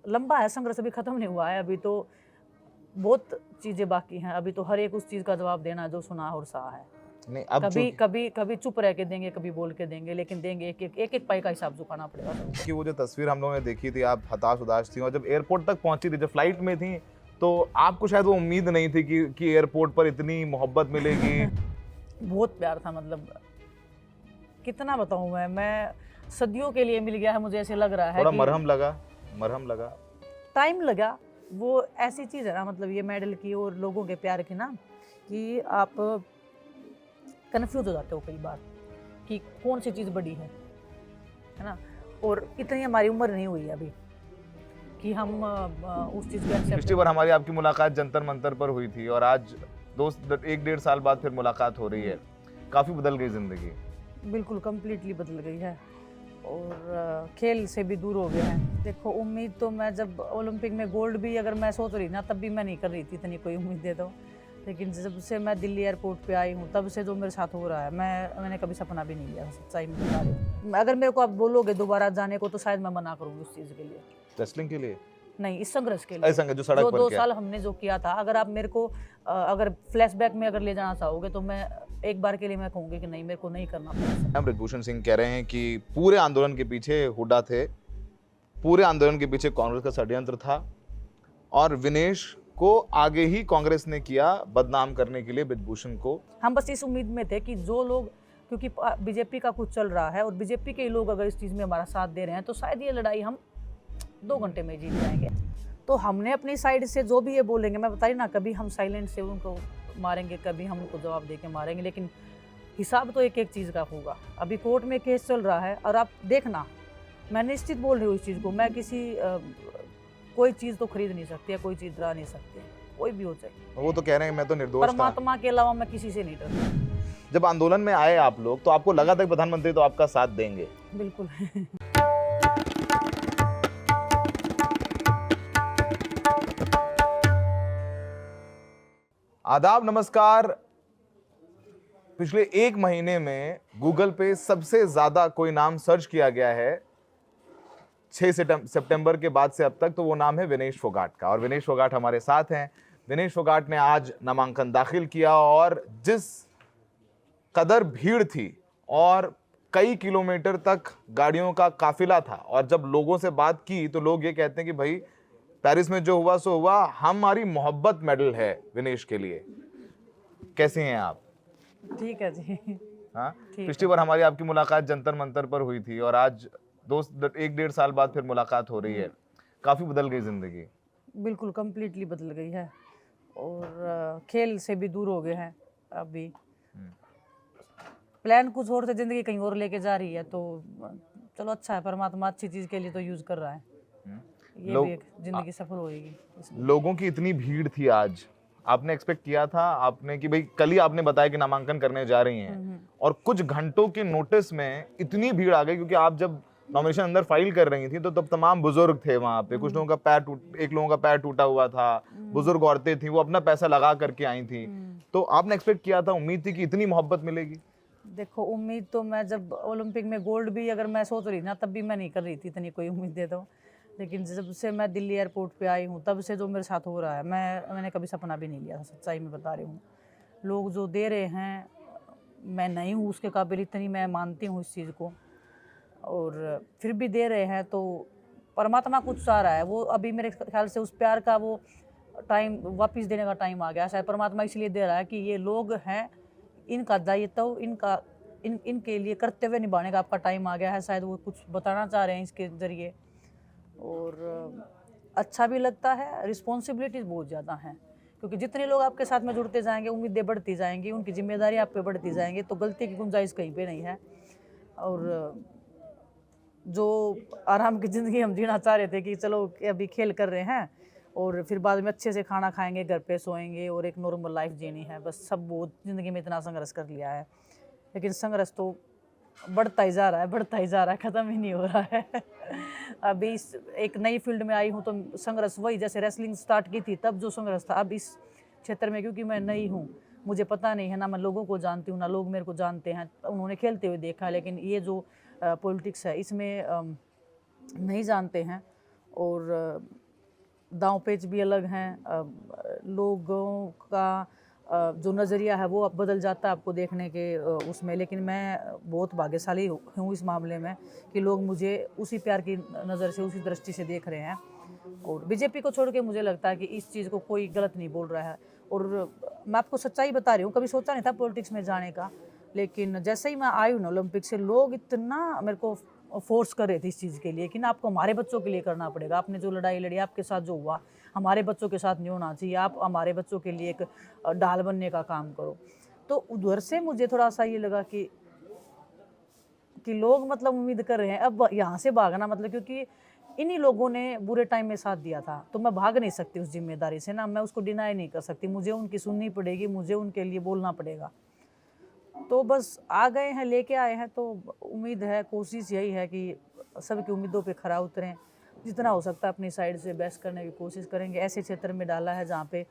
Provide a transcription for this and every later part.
लंबा है संघर्ष, अभी ख़त्म नहीं हुआ है, अभी तो बहुत चीज़ें बाकी हैं, अभी तो हर एक उस चीज़ का जवाब देना जो सुना और सहा है। नहीं अब कभी कभी कभी चुप रह के देंगे, कभी बोल के देंगे, लेकिन देंगे, एक पाई का हिसाब चुकाना पड़ेगा सबको। कि वो जो तस्वीर हम लोगों ने देखी थी, आप हताश उदास थी, और जब एयरपोर्ट तक पहुंची थी, जब फ्लाइट में थी, तो आपको शायद वो उम्मीद नहीं थी कि एयरपोर्ट पर इतनी मोहब्बत मिलेगी। बहुत प्यार था, मतलब कितना बताऊं मैं सदियों के लिए मिल गया है, मुझे ऐसे लग रहा है थोड़ा कि मरहम लगा। टाइम लगा। वो ऐसी चीज़ है ना, मतलब ये मेडल की और लोगों के प्यार की ना, कि आप कन्फ्यूज हो जाते हो कई बार कि कौन सी चीज़ बड़ी है ना। और इतनी हमारी उम्र नहीं हुई अभी कि हम उस चीज़ को एक्सेप्ट। पिछली बार हमारी आपकी मुलाकात जंतर मंतर पर हुई थी, और आज 1-1.5 साल बाद फिर मुलाकात हो रही है। काफ़ी बदल गई ज़िंदगी। बिल्कुल कंप्लीटली बदल गई है, और खेल से भी दूर हो गए हैं। देखो, उम्मीद तो मैं जब ओलंपिक में गोल्ड भी अगर मैं सोच रही ना, तब भी मैं नहीं कर रही थी इतनी कोई उम्मीदें तो। लेकिन जब से मैं दिल्ली एयरपोर्ट पे आई हूँ, तब से जो मेरे साथ हो रहा है, मैंने कभी सपना भी नहीं लिया, सच्चाई में बता रही हूँ। अगर मेरे को आप बोलोगे दोबारा जाने को, तो शायद मैं मना करूँगी उस चीज़ के लिए। रेसलिंग के लिए नहीं, इस संघर्ष के लिए, ऐसा जो सड़क पर 2 किया। साल हमने जो किया था। अगर आप मेरे को अगर फ्लैशबैक में अगर ले जाना चाहोगे, तो मैं एक बार के लिए मैं कहूँगी कि नहीं, मेरे को नहीं करना पड़ा। हम ब्रिजभूषण सिंह कह रहे हैं कि पूरे आंदोलन के पीछे हुड्डा थे, पूरे आंदोलन के पीछे कांग्रेस का षड्यंत्र था, और विनेश को आगे ही कांग्रेस ने किया बदनाम करने के लिए ब्रिजभूषण को। हम बस इस उम्मीद में थे कि जो लोग, क्योंकि बीजेपी का कुछ चल रहा है और बीजेपी के लोग अगर इस चीज़ में हमारा साथ दे रहे हैं, तो शायद ये लड़ाई हम 2 घंटे में जीत जाएंगे। तो हमने अपनी साइड से जो भी ये बोलेंगे, मैं बताई ना, कभी हम साइलेंट से उनको मारेंगे, कभी हम उनको जवाब दे के मारेंगे, लेकिन हिसाब तो एक एक चीज़ का होगा। अभी कोर्ट में केस चल रहा है, और आप देखना, मैं निश्चित बोल रही हूँ इस चीज़ को, मैं किसी कोई चीज़ तो खरीद नहीं सकती है, कोई चीज़ डरा नहीं सकती है, कोई भी हो जाए। वो तो कह रहे हैं मैं तो निर्दोष था। परमात्मा के अलावा मैं किसी से नहीं डरती। जब आंदोलन में आए आप लोग, तो आपको लगा था कि प्रधानमंत्री तो आपका साथ देंगे? बिल्कुल। आदाब, नमस्कार। पिछले 1 महीने में गूगल पे सबसे ज्यादा कोई नाम सर्च किया गया है 6 सितंबर के बाद से अब तक, तो वो नाम है विनेश फोगाट का। और विनेश फोगाट हमारे साथ हैं। विनेश फोगाट ने आज नामांकन दाखिल किया, और जिस कदर भीड़ थी और कई किलोमीटर तक गाड़ियों का काफिला था, और जब लोगों से बात की तो लोग ये कहते हैं कि भाई पेरिस में जो हुआ सो हुआ, हमारी मोहब्बत मेडल है विनेश के लिए। कैसे हैं आप? ठीक है जी। हाँ, ठीक पिछली बार हमारी आपकी मुलाकात जंतर मंतर पर हुई थी, और आज 1-1.5 साल बाद फिर मुलाकात हो रही है। काफी बदल गई जिंदगी। बिल्कुल कंप्लीटली बदल गई है, और खेल से भी दूर हो गए हैं अभी। प्लान कुछ और से, जिंदगी कहीं और लेके जा रही है, तो चलो अच्छा है, परमात्मा अच्छी चीज़ के लिए तो यूज़ कर रहा है। ये भी एक जिंदगी सफल होएगी। लोगों की इतनी भीड़ थी आज, आपने एक्सपेक्ट किया था आपने कि भाई, कल ही आपने बताया कि नामांकन करने जा रही हैं, और कुछ घंटों के नोटिस में इतनी भीड़ आ गई? क्योंकि आप जब नॉमिनेशन अंदर फाइल कर रही थी, तो तब तमाम बुजुर्ग थे वहां पे। कुछ लोगों का पैर एक लोगों का पैर टूटा हुआ था, बुजुर्ग औरतें थी, वो अपना पैसा लगा करके आई थी। तो आपने एक्सपेक्ट किया था, उम्मीद थी कि इतनी मोहब्बत मिलेगी? देखो, उम्मीद तो मैं जब ओलंपिक में गोल्ड भी अगर मैं सोच रही ना, तब भी मैं नहीं कर रही थी इतनी कोई उम्मीदें तो। लेकिन जब से मैं दिल्ली एयरपोर्ट पे आई हूँ, तब से जो मेरे साथ हो रहा है, मैंने कभी सपना भी नहीं लिया, सच्चाई में बता रही हूँ। लोग जो दे रहे हैं, मैं नहीं हूँ उसके काबिल, इतनी मैं मानती हूँ इस चीज़ को, और फिर भी दे रहे हैं, तो परमात्मा कुछ चाह रहा है। वो अभी मेरे ख्याल से उस प्यार का वो टाइम वापस देने का टाइम आ गया। शायद परमात्मा इसलिए दे रहा है कि ये लोग हैं, इनका दायित्व इनके लिए कर्तव्य निभाने का आपका टाइम आ गया है। शायद वो कुछ बताना चाह रहे हैं इसके ज़रिए, और अच्छा भी लगता है। रिस्पॉन्सिबिलिटीज़ बहुत ज़्यादा हैं, क्योंकि जितने लोग आपके साथ में जुड़ते जाएंगे, उम्मीदें बढ़ती जाएंगी, उनकी जिम्मेदारी आप पे बढ़ती जाएंगी, तो गलती की गुंजाइश कहीं पे नहीं है। और जो आराम की ज़िंदगी हम जीना चाह रहे थे कि चलो अभी खेल कर रहे हैं, और फिर बाद में अच्छे से खाना खाएंगे, घर पे सोएंगे, और एक नॉर्मल लाइफ जीनी है, बस सब वो ज़िंदगी में इतना संघर्ष कर लिया है। लेकिन संघर्ष तो बढ़ता ही जा रहा है, बढ़ता ही जा रहा है, ख़त्म ही नहीं हो रहा है। अभी एक नई फील्ड में आई हूँ, तो संघर्ष वही, जैसे रेसलिंग स्टार्ट की थी तब जो संघर्ष था, अब इस क्षेत्र में क्योंकि मैं नई हूँ, मुझे पता नहीं है ना, मैं लोगों को जानती हूँ ना लोग मेरे को जानते हैं, उन्होंने खेलते हुए देखा, लेकिन ये जो पॉलिटिक्स है इसमें नहीं जानते हैं, और दांव पेच भी अलग हैं। लोगों का जो नज़रिया है वो अब बदल जाता है आपको देखने के उसमें। लेकिन मैं बहुत भाग्यशाली हूँ इस मामले में कि लोग मुझे उसी प्यार की नज़र से, उसी दृष्टि से देख रहे हैं। और बीजेपी को छोड़ के मुझे लगता है कि इस चीज़ को कोई गलत नहीं बोल रहा है। और मैं आपको सच्चाई बता रही हूँ, कभी सोचा नहीं था पॉलिटिक्स में जाने का, लेकिन जैसे ही मैं आई हूँ ना ओलंपिक से, लोग इतना मेरे को फोर्स कर रहे थे इस चीज़ के लिए कि ना आपको हमारे बच्चों के लिए करना पड़ेगा, आपने जो लड़ाई लड़ी, आपके साथ जो हुआ हमारे बच्चों के साथ नहीं होना चाहिए, आप हमारे बच्चों के लिए एक ढाल बनने का काम करो। तो उधर से मुझे थोड़ा सा ये लगा कि लोग मतलब उम्मीद कर रहे हैं अब यहाँ से भागना, मतलब क्योंकि इन्हीं लोगों ने बुरे टाइम में साथ दिया था, तो मैं भाग नहीं सकती उस जिम्मेदारी से ना, मैं उसको डिनाई नहीं कर सकती, मुझे उनकी सुननी पड़ेगी, मुझे उनके लिए बोलना पड़ेगा। तो बस आ गए हैं, लेके आए हैं, तो उम्मीद है, कोशिश यही है कि सबकी उम्मीदों पे खरा उतरें, जितना हो सकता है अपनी साइड से बेस्ट करने की कोशिश करेंगे। ऐसे क्षेत्र में डाला है जहाँ पे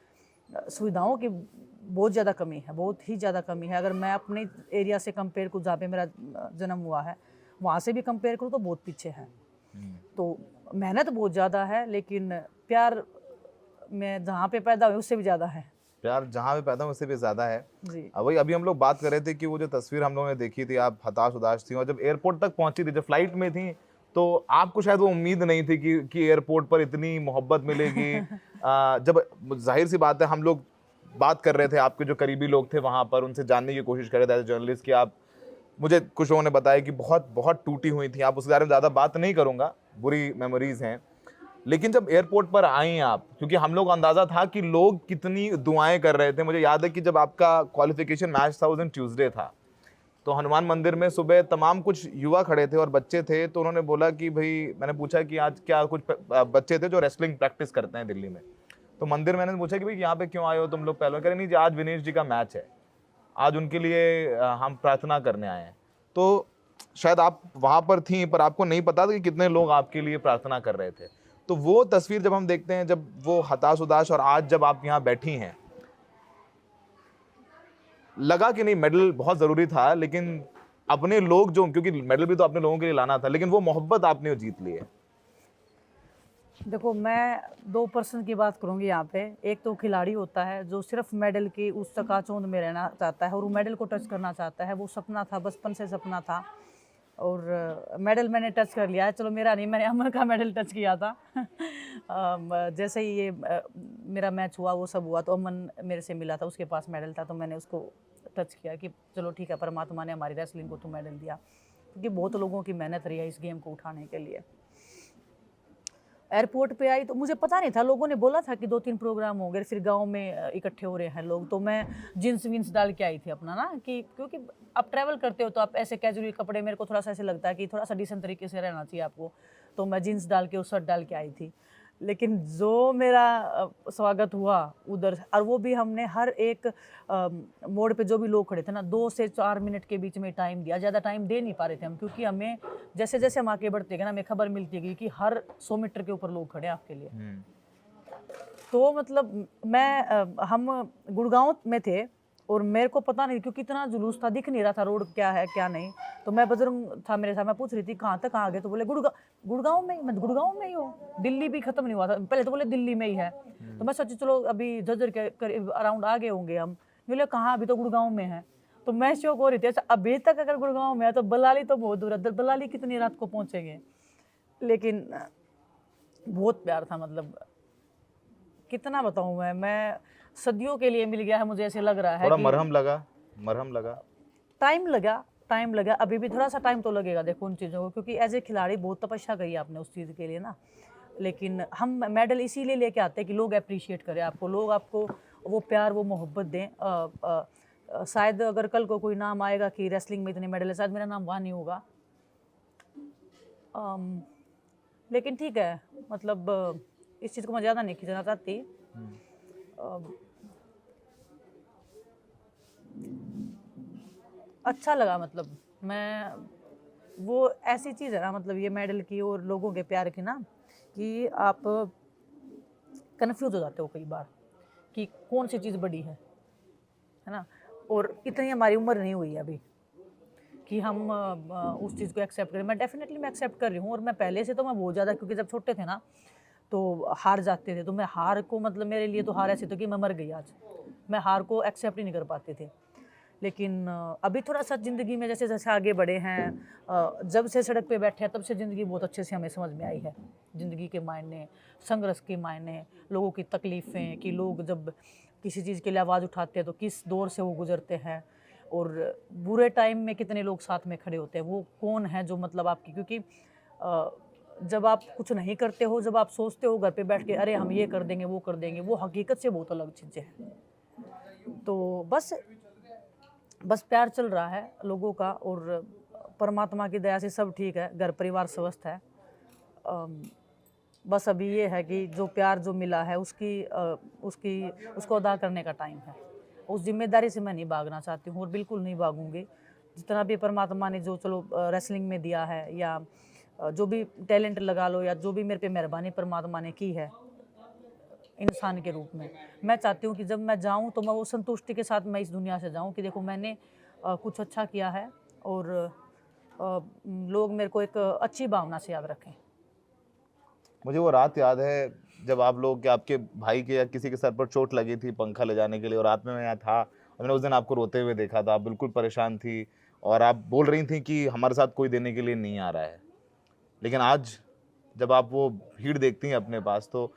सुविधाओं की बहुत ज़्यादा कमी है, बहुत ही ज़्यादा कमी है। अगर मैं अपने एरिया से कंपेयर करूँ, जहाँ पे मेरा जन्म हुआ है, वहाँ से भी कंपेयर करूँ तो बहुत पीछे है। तो मेहनत बहुत ज़्यादा है, लेकिन प्यार में जहाँ पे पैदा हुए उससे भी ज़्यादा है। प्यार जहाँ पे पैदा हो उससे भी ज्यादा है जी। वही अभी हम लोग बात कर रहे थे कि वो जो तस्वीर हम लोगों ने देखी थी, आप हताश उदास थी, और जब एयरपोर्ट तक पहुंची थी, जब फ्लाइट में थी, तो आपको शायद वो उम्मीद नहीं थी कि एयरपोर्ट पर इतनी मोहब्बत मिलेगी। जब जाहिर सी बात है, हम लोग बात कर रहे थे, आपके जो करीबी लोग थे वहां पर, उनसे जानने की कोशिश कर रहे थे एज जर्नलिस्ट कि आप, मुझे कुछ लोगों ने बताया कि बहुत बहुत टूटी हुई थी आप, उसके बारे में ज़्यादा बात नहीं करूंगा, बुरी मेमोरीज हैं। लेकिन जब एयरपोर्ट पर आई आप, क्योंकि हम लोग को अंदाजा था कि लोग कितनी दुआएं कर रहे थे। मुझे याद है कि जब आपका क्वालिफिकेशन मैच था उस दिन ट्यूसडे था, तो हनुमान मंदिर में सुबह तमाम कुछ युवा खड़े थे और बच्चे थे, तो उन्होंने बोला कि भाई, मैंने पूछा कि आज क्या, कुछ बच्चे थे जो रेसलिंग प्रैक्टिस करते हैं दिल्ली में, तो मंदिर मैंने पूछा कि भाई यहाँ पे क्यों आए हो तुम लोग पहले, कह रहे नहीं जी आज विनेश जी का मैच है, आज उनके लिए हम प्रार्थना करने आए हैं। तो शायद आप वहां पर थी, पर आपको नहीं पता था कि कितने लोग आपके लिए प्रार्थना कर रहे थे। तो वो तस्वीर जब हम देखते हैं, जब वो हताश उदास, और आज जब आप यहाँ बैठी हैं, लगा कि नहीं मेडल बहुत जरूरी था, लेकिन अपने लोग जो, क्योंकि मेडल भी तो अपने लोगों के लिए लाना था, लेकिन वो मोहब्बत आपने जीत ली है। देखो, मैं दो पर्सन की बात करूंगी यहाँ पे। एक तो खिलाड़ी होता है जो सिर्फ मेडल की उस चकाचौंध में रहना चाहता है और वो मेडल को टच करना चाहता है, वो सपना था, बचपन से सपना था, और मेडल मैंने टच कर लिया है। चलो मेरा नहीं, मैंने अमन का मेडल टच किया था। जैसे ही ये मेरा मैच हुआ, वो सब हुआ, तो अमन मेरे से मिला था, उसके पास मेडल था, तो मैंने उसको टच किया कि चलो ठीक है, परमात्मा ने हमारी रेसलिंग को तो मेडल दिया, क्योंकि बहुत लोगों की मेहनत रही है इस गेम को उठाने के लिए। एयरपोर्ट पे आई तो मुझे पता नहीं था, लोगों ने बोला था कि 2-3 प्रोग्राम हो गए, फिर गांव में इकट्ठे हो रहे हैं लोग, तो मैं जीन्स वीन्स डाल के आई थी अपना ना, कि क्योंकि आप ट्रैवल करते हो तो आप ऐसे कैजुअल कपड़े, मेरे को थोड़ा सा ऐसे लगता है कि थोड़ा सा डिसेंट तरीके से रहना चाहिए आपको, तो मैं जीन्स डाल के और शर्ट डाल के आई थी। लेकिन जो मेरा स्वागत हुआ उधर, और वो भी हमने हर एक मोड़ पे जो भी लोग खड़े थे ना, 2 से 4 मिनट के बीच में टाइम दिया, ज़्यादा टाइम दे नहीं पा रहे थे हम, क्योंकि हमें जैसे जैसे हम आगे बढ़ते गए ना, हमें खबर मिलती गई कि हर 100 मीटर के ऊपर लोग खड़े हैं आपके लिए। तो मतलब हम गुड़गांव में थे और मेरे को पता नहीं क्योंकि इतना जुलूस था, दिख नहीं रहा था रोड क्या है क्या नहीं, तो मैं, बजरंग था मेरे साथ, मैं पूछ रही थी कहाँ तक आ गए, तो बोले गुड़गांव में ही। मैं गुड़गांव में ही हूँ, दिल्ली भी खत्म नहीं हुआ था, पहले तो बोले दिल्ली में ही है। तो मैं सोची चलो अभी झज्जर के करीब अराउंड आगे होंगे हम, बोले कहाँ, अभी तो गुड़गांव में है। तो मैं शौक हो रही थी, अच्छा अभी तक अगर गुड़गांव में है तो बल्लाली तो बहुत दूर है, बल्लाली कितनी रात को पहुँचेंगे। लेकिन बहुत प्यार था, मतलब कितना बताऊँ मैं सदियों के लिए मिल गया है, मुझे ऐसे लग रहा है थोड़ा कि मरहम लगा। टाइम लगा, अभी भी थोड़ा सा टाइम तो लगेगा देखो उन चीज़ों को, क्योंकि एज ए खिलाड़ी बहुत तपस्या करी आपने उस चीज़ के लिए ना। लेकिन हम मेडल इसीलिए लेके आते हैं कि लोग अप्रिशिएट करें आपको, लोग आपको वो प्यार, वो मोहब्बत दें। शायद अगर कल को कोई नाम आएगा कि रेसलिंग में इतने मेडल है, शायद मेरा नाम वहाँ नहीं होगा। लेकिन ठीक है, मतलब इस चीज़ को मैं ज़्यादा नहीं खींचना चाहती। अच्छा लगा, मतलब मैं, वो ऐसी चीज़ है ना, मतलब ये मेडल की और लोगों के प्यार की ना, कि आप कन्फ्यूज हो जाते हो कई बार कि कौन सी चीज़ बड़ी है ना। और इतनी हमारी उम्र नहीं हुई है अभी कि हम उस चीज़ को एक्सेप्ट करें। मैं डेफिनेटली मैं एक्सेप्ट कर रही हूँ, और मैं पहले से तो मैं बहुत ज़्यादा, क्योंकि जब छोटे थे ना तो हार जाते थे, तो मैं हार को मतलब मेरे लिए तो हार ऐसी थी कि मैं मर गई आज। मैं हार को एक्सेप्ट ही नहीं कर पाते थे। लेकिन अभी थोड़ा सा ज़िंदगी में जैसे जैसे आगे बढ़े हैं, जब से सड़क पे बैठे हैं तब से ज़िंदगी बहुत अच्छे से हमें समझ में आई है। ज़िंदगी के मायने, संघर्ष के मायने, लोगों की तकलीफ़ें, कि लोग जब किसी चीज़ के लिए आवाज़ उठाते हैं तो किस दौर से वो गुजरते हैं, और बुरे टाइम में कितने लोग साथ में खड़े होते हैं। वो कौन है जो मतलब आपकी, क्योंकि जब आप कुछ नहीं करते हो, जब आप सोचते हो घर पे बैठ के अरे हम ये कर देंगे वो कर देंगे, वो हकीकत से बहुत अलग चीज़ें हैं। तो बस प्यार चल रहा है लोगों का, और परमात्मा की दया से सब ठीक है, घर परिवार स्वस्थ है। बस अभी ये है कि जो प्यार जो मिला है उसको अदा करने का टाइम है। उस जिम्मेदारी से मैं नहीं भागना चाहती हूँ, और बिल्कुल नहीं भागूंगी। जितना भी परमात्मा ने जो चलो रेसलिंग में दिया है, या जो भी टैलेंट लगा लो, या जो भी मेरे पे मेहरबानी परमात्मा ने की है इंसान के रूप में, मैं चाहती हूँ कि जब मैं जाऊँ तो मैं वो संतुष्टि के साथ मैं इस दुनिया से जाऊँ कि देखो मैंने कुछ अच्छा किया है, और लोग मेरे को एक अच्छी भावना से याद रखें। मुझे वो रात याद है जब आप लोग के, आपके भाई के या किसी के सर पर चोट लगी थी पंखा ले जाने के लिए, और रात में मैं यहाँ था और मैंने उस दिन आपको रोते हुए देखा था। आप बिल्कुल परेशान थी और आप बोल रही थी कि हमारे साथ कोई देने के लिए नहीं आ रहा है। लेकिन आज जब आप वो भीड़ देखती हैं अपने पास, तो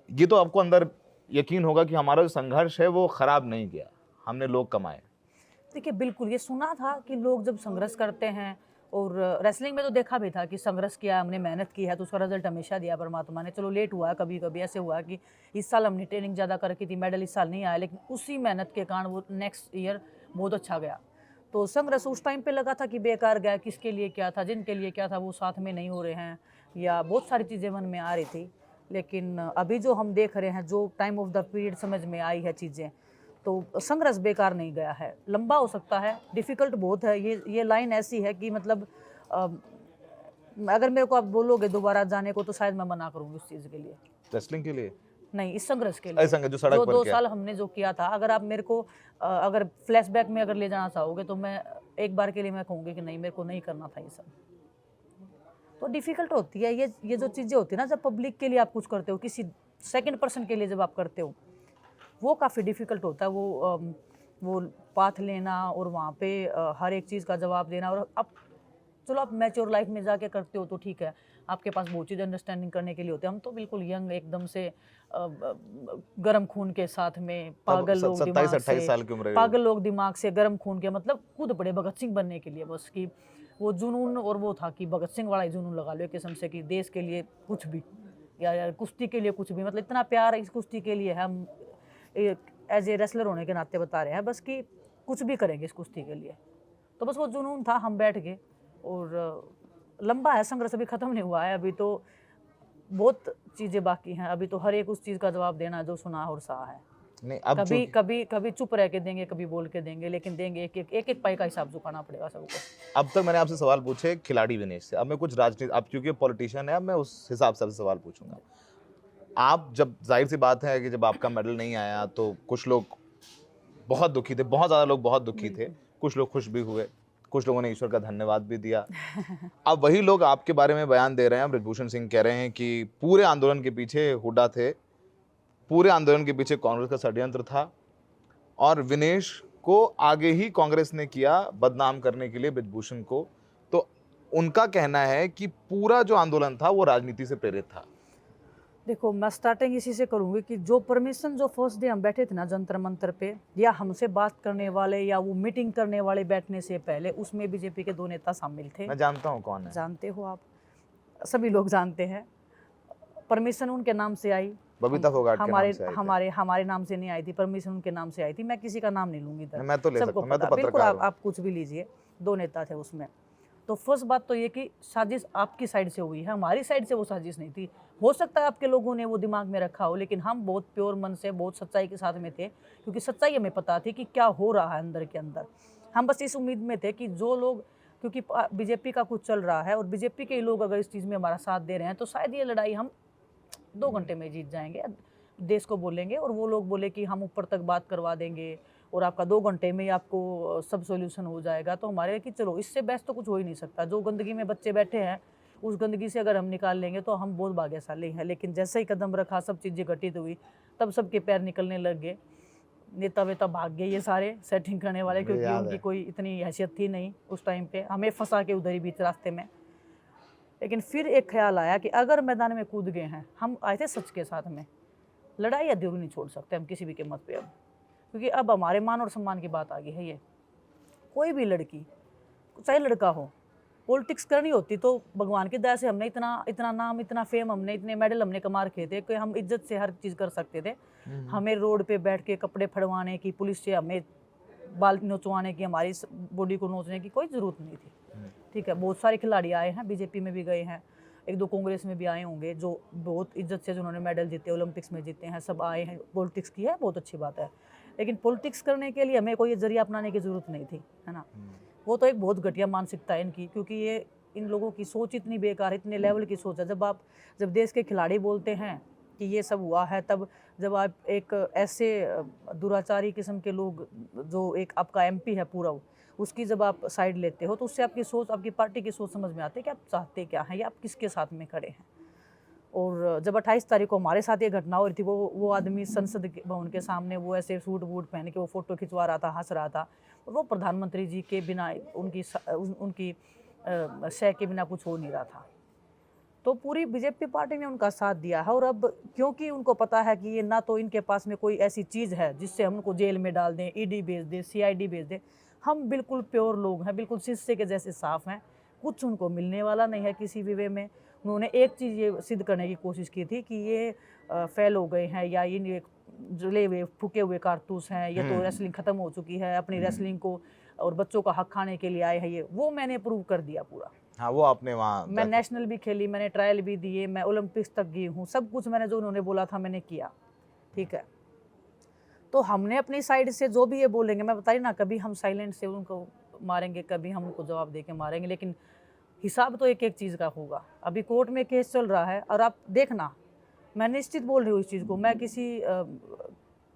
ये तो आपको अंदर यकीन होगा कि हमारा जो संघर्ष है वो खराब नहीं गया, हमने लोग कमाए। देखिए बिल्कुल, ये सुना था कि लोग जब संघर्ष करते हैं, और रेसलिंग में तो देखा भी था कि संघर्ष किया, हमने मेहनत की है तो उसका रिजल्ट हमेशा दिया परमात्मा ने। चलो लेट हुआ है, कभी कभी ऐसे हुआ कि इस साल हमने ट्रेनिंग ज़्यादा कर रखी थी, मेडल इस साल नहीं आया, लेकिन उसी मेहनत के कारण वो नेक्स्ट ईयर बहुत अच्छा गया। तो संघर्ष उस टाइम पे लगा था कि बेकार गया, किसके लिए क्या था, जिनके लिए क्या था वो साथ में नहीं हो रहे हैं, या बहुत सारी चीज़ें मन में आ रही थी। लेकिन अभी जो हम देख रहे हैं, जो टाइम ऑफ द पीरियड समझ में आई है चीज़ें, तो संघर्ष बेकार नहीं गया है। लंबा हो सकता है, डिफ़िकल्ट बहुत है। ये लाइन ऐसी है कि मतलब अ, अगर मेरे को आप बोलोगे दोबारा जाने को तो शायद मैं मना करूँगी उस चीज़ के लिए। रेसलिंग के लिए नहीं, इस संघर्ष के लिए। ऐसा जो सड़क जो पर 2 किया। साल हमने जो किया था, अगर आप मेरे को अगर फ्लैशबैक में अगर ले जाना चाहोगे तो मैं एक बार के लिए मैं कहूँगी कि नहीं, मेरे को नहीं करना था ये सब। तो डिफ़िकल्ट होती है ये जो चीज़ें होती है ना, जब पब्लिक के लिए आप कुछ करते हो, किसी सेकंड पर्सन के लिए जब आप करते हो, वो काफ़ी डिफ़िकल्ट होता है। वो पाथ लेना, और वहाँ पे हर एक चीज़ का जवाब देना। और अब चलो आप मैच्योर लाइफ में जाके करते हो तो ठीक है, आपके पास बहुत चीज़ अंडरस्टैंडिंग करने के लिए होते हैं। हम तो बिल्कुल यंग एकदम से गर्म खून के साथ में, पागल लोग दिमाग 27-28 से, साल की उम्र पागल लोग दिमाग से, गर्म खून के, मतलब कूद पड़े भगत सिंह बनने के लिए बस। कि वो जुनून, और वो था कि भगत सिंह वाला ही जुनून लगा लो एक किस्म से, कि देश के लिए कुछ भी, या कुश्ती के लिए कुछ भी, मतलब इतना प्यार इस कुश्ती के लिए है। हम एज ए रेसलर होने के नाते बता रहे हैं बस कि कुछ भी करेंगे इस कुश्ती के लिए। तो बस वो जुनून था, हम बैठ गए। और लंबा है संघर्ष, अभी ख़त्म नहीं हुआ है, अभी तो बहुत चीज़ें बाकी हैं। अभी तो हर एक उस चीज़ का जवाब देना है जो सुना और सहा है। नहीं, अब कभी कभी कभी चुप रह के देंगे, कभी बोल के देंगे, लेकिन देंगे। एक पाई का हिसाब चुकाना पड़ेगा सबको। अब तक मैंने आपसे सवाल पूछे खिलाड़ी विनेश से, अब मैं कुछ राजनीति, आप क्योंकि पॉलिटिशियन है, अब मैं उस हिसाब से आपसे सवाल पूछूंगा। आप जब, जाहिर सी बात है कि जब आपका मेडल नहीं आया तो कुछ लोग बहुत दुखी थे, बहुत ज़्यादा लोग बहुत दुखी थे, कुछ लोग खुश भी हुए, कुछ लोगों ने ईश्वर का धन्यवाद भी दिया। अब वही लोग आपके बारे में बयान दे रहे हैं। बृजभूषण सिंह कह रहे हैं कि पूरे आंदोलन के पीछे हुड्डा थे, पूरे आंदोलन के पीछे कांग्रेस का षड्यंत्र था, और विनेश को आगे ही कांग्रेस ने किया बदनाम करने के लिए बृजभूषण को। तो उनका कहना है कि पूरा जो आंदोलन था वो राजनीति से प्रेरित था। देखो, मैं स्टार्टिंग इसी से करूँगी कि जो परमिशन जो फर्स्ट डे हम बैठे थे ना जंतर मंतर पे, या हमसे बात करने वाले या वो मीटिंग करने वाले बैठने से पहले, उसमें बीजेपी के 2 नेता शामिल थे। मैं जानता हूँ कौन है। जानते हो आप, सभी लोग जानते हैं। परमिशन उनके नाम से आई, बबीता फोगाट के नाम से आई थी। हमारे नाम से नहीं आई थी, परमिशन उनके नाम से आई थी। मैं किसी का नाम नहीं लूंगी इधर, मैं तो ले सकता हूं, मैं तो बिल्कुल पत्रकार हूं। आप कुछ भी लीजिए। 2 नेता थे उसमें। तो फर्स्ट बात तो ये कि साजिश आपकी साइड से हुई है, हमारी साइड से वो साजिश नहीं थी। हो सकता है आपके लोगों ने वो दिमाग में रखा हो, लेकिन हम बहुत प्योर मन से, बहुत सच्चाई के साथ में थे, क्योंकि सच्चाई हमें पता थी कि क्या हो रहा है अंदर के अंदर। हम बस इस उम्मीद में थे कि जो लोग, क्योंकि बीजेपी का कुछ चल रहा है और बीजेपी के लोग अगर इस चीज़ में हमारा साथ दे रहे हैं, तो शायद ये लड़ाई हम 2 घंटे में जीत जाएंगे, देश को बोलेंगे। और वो लोग बोले कि हम ऊपर तक बात करवा देंगे, और आपका 2 घंटे में ही आपको सब सॉल्यूशन हो जाएगा, तो हमारे कि चलो इससे बेस्ट तो कुछ हो ही नहीं सकता। जो गंदगी में बच्चे बैठे हैं उस गंदगी से अगर हम निकाल लेंगे तो हम बहुत भाग्यशाली हैं। लेकिन जैसे ही कदम रखा, सब चीज़ें घटित हुई, तब सबके पैर निकलने लग गए। नेता वेता भाग गए ये सारे सेटिंग करने वाले, क्योंकि याद उनकी है। कोई इतनी हैसियत थी नहीं उस टाइम पे, हमें फंसा के उधर ही बीच रास्ते में। लेकिन फिर एक ख्याल आया कि अगर मैदान में कूद गए हैं, हम आए थे सच के साथ में, लड़ाई अधूरी नहीं छोड़ सकते हम किसी भी कीमत पे अब, क्योंकि अब हमारे मान और सम्मान की बात आ गई है। ये कोई भी लड़की चाहे लड़का हो, पॉलिटिक्स करनी होती तो भगवान की दया से हमने इतना नाम, इतना फेम, हमने इतने मेडल हमने कमा रखे थे कि हम इज्जत से हर चीज़ कर सकते थे। हमें रोड पे बैठ के कपड़े फड़वाने की, पुलिस से हमें बाल नोचवाने की, हमारी बॉडी को नोचने की कोई ज़रूरत नहीं थी। ठीक है, बहुत सारे खिलाड़ी आए हैं, बीजेपी में भी गए हैं, 1-2 कांग्रेस में भी आए होंगे, जो बहुत इज्जत से जिन्होंने मेडल जीते, ओलंपिक्स में जीते हैं, सब आए हैं, पॉलिटिक्स की है, बहुत अच्छी बात है। लेकिन पॉलिटिक्स करने के लिए हमें कोई जरिया अपनाने की ज़रूरत नहीं थी, है ना। वो तो एक बहुत घटिया मानसिकता है इनकी, क्योंकि ये इन लोगों की सोच इतनी बेकार, इतने लेवल की सोच है। जब देश के खिलाड़ी बोलते हैं कि ये सब हुआ है, तब जब आप एक ऐसे दुराचारी किस्म के लोग, जो एक आपका एमपी है पूरा, उसकी जब आप साइड लेते हो, तो उससे आपकी सोच, आपकी पार्टी की सोच समझ में आती है कि आप चाहते क्या हैं या आप किसके साथ में खड़े हैं। और जब 28 तारीख को हमारे साथ ये घटना हो रही थी, वो आदमी संसद भवन के सामने वो ऐसे सूट वूट पहन के वो फ़ोटो खिंचवा रहा था, हंस रहा था, और वो प्रधानमंत्री जी के बिना, उनकी शय के बिना कुछ हो नहीं रहा था। तो पूरी बीजेपी पार्टी ने उनका साथ दिया है। और अब क्योंकि उनको पता है कि ये ना तो इनके पास में कोई ऐसी चीज़ है जिससे हम उनको जेल में डाल दें, ईडी भेज दें, सीआईडी भेज दें, हम बिल्कुल प्योर लोग हैं, बिल्कुल शीशे के जैसे साफ़ हैं, कुछ उनको मिलने वाला नहीं है किसी भी वे में। उन्होंने एक चीज़ ये सिद्ध करने की कोशिश की थी कि ये फेल हो गए हैं, या ये जले हुए फूके हुए कारतूस हैं, ये तो रेसलिंग ख़त्म हो चुकी है, अपनी रेसलिंग को और बच्चों का हक खाने के लिए आए हैं। ये वो मैंने प्रूव कर दिया पूरा। हाँ, वो आपने वहाँ मैं नेशनल भी खेली, मैंने ट्रायल भी दिए, मैं ओलंपिक्स तक गई हूँ, सब कुछ मैंने जो उन्होंने बोला था मैंने किया। ठीक है, तो हमने अपनी साइड से जो भी ये बोलेंगे, मैं बताई ना, कभी हम साइलेंट से उनको मारेंगे, कभी हम उनको जवाब दे के मारेंगे, लेकिन हिसाब तो एक एक चीज़ का होगा। अभी कोर्ट में केस चल रहा है, और आप देखना, मैं निश्चित बोल रही हूँ इस चीज़ को, मैं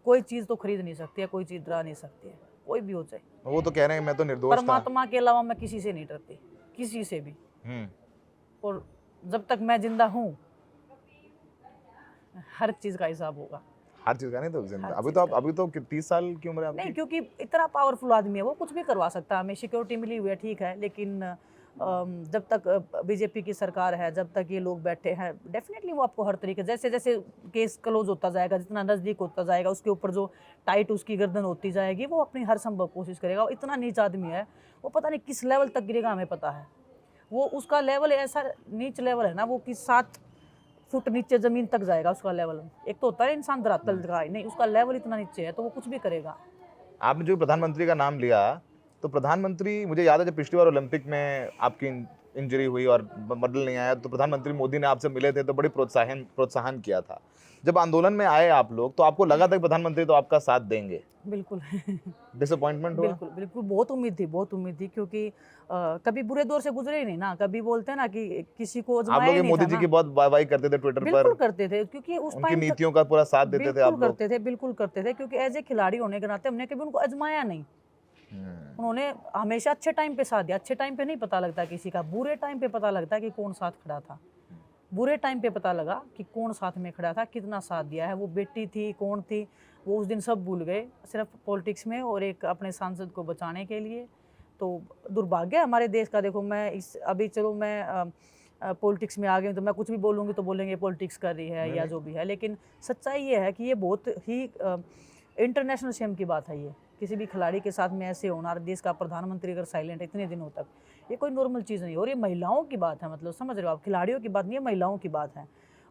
कोई चीज़ तो खरीद नहीं सकती है, कोई चीज़ डरा नहीं सकती है, कोई भी हो जाए। वो तो कह रहे हैं मैं तो निर्दोष था। परमात्मा के अलावा मैं किसी से नहीं डरती, किसी से भी। और जब तक मैं जिंदा हूँ, हर चीज़ का हिसाब होगा। हर चीज का नहीं तो जिंदा, हर अभी तो 30 साल की उम्र है नहीं, आपकी। क्योंकि इतना पावरफुल आदमी है, वो कुछ भी करवा सकता है, हमें सिक्योरिटी मिली हुई है, ठीक है, लेकिन जब तक बीजेपी की सरकार है, जब तक ये लोग बैठे हैं, डेफिनेटली वो आपको हर तरीके, जैसे जैसे केस क्लोज होता जाएगा, जितना नज़दीक होता जाएगा, उसके ऊपर जो टाइट उसकी गर्दन होती जाएगी, वो अपनी हर संभव कोशिश करेगा। वो इतना नीच आदमी है, वो पता नहीं किस लेवल तक गिरेगा, हमें पता है। वो उसका लेवल ऐसा नीच लेवल है ना, वो कि 7 फुट नीचे ज़मीन तक जाएगा उसका लेवल। एक तो होता है इंसान धरातल का, नहीं, उसका लेवल इतना नीचे है, तो वो कुछ भी करेगा। आपने जो प्रधानमंत्री का नाम लिया, तो प्रधानमंत्री, मुझे याद है जब पिछली बार ओलंपिक में आपकी इंजरी हुई और मेडल नहीं आया, तो प्रधानमंत्री मोदी ने आपसे मिले थे तो बड़ी प्रोत्साहन किया था। जब आंदोलन में आए आप लोग, तो आपको लगा था कि प्रधानमंत्री तो आपका साथ देंगे? बिल्कुल। डिसअपॉइंटमेंट हुआ? बिल्कुल, बिल्कुल, बहुत उम्मीद थी, बहुत उम्मीद थी, क्योंकि कभी बुरे दौर से गुजरे ही नहीं ना। कभी बोलते हैं ना कि किसी को आप आजमाया लोग ही नहीं मोदी था जी ना। की बहुत वाहवाही करते थे ट्विटर पर, बिल्कुल करते थे, क्योंकि उस उनकी टाइम तक नीतियों का पूरा साथ देते थे बिल्कुल आप लोग। करते थे, बिल्कुल करते थे, क्योंकि एज ए खिलाड़ी होने के नाते हमने कभी उनको आजमाया नहीं। उन्होंने हमेशा अच्छे टाइम पे साथ दिया। अच्छे टाइम पे नहीं पता लगता किसी का, बुरे टाइम पे पता लगता है कि कौन साथ खड़ा था। बुरे टाइम पे पता लगा कि कौन साथ में खड़ा था, कितना साथ दिया है। वो बेटी थी, कौन थी, वो उस दिन सब भूल गए, सिर्फ पॉलिटिक्स में और एक अपने सांसद को बचाने के लिए। तो दुर्भाग्य है हमारे देश का। देखो, मैं अभी चलो मैं पॉलिटिक्स में आ गई हूँ, तो मैं कुछ भी बोलूँगी तो बोलेंगे पॉलिटिक्स कर रही है या जो भी है, लेकिन सच्चाई ये है कि ये बहुत ही इंटरनेशनल शेम की बात है। ये किसी भी खिलाड़ी के साथ में ऐसे होना, देश का प्रधानमंत्री अगर साइलेंट है इतने दिनों तक, ये कोई नॉर्मल चीज़ नहीं। और ये महिलाओं की बात है, मतलब समझ रहे हो आप, खिलाड़ियों की बात नहीं है, महिलाओं की बात है।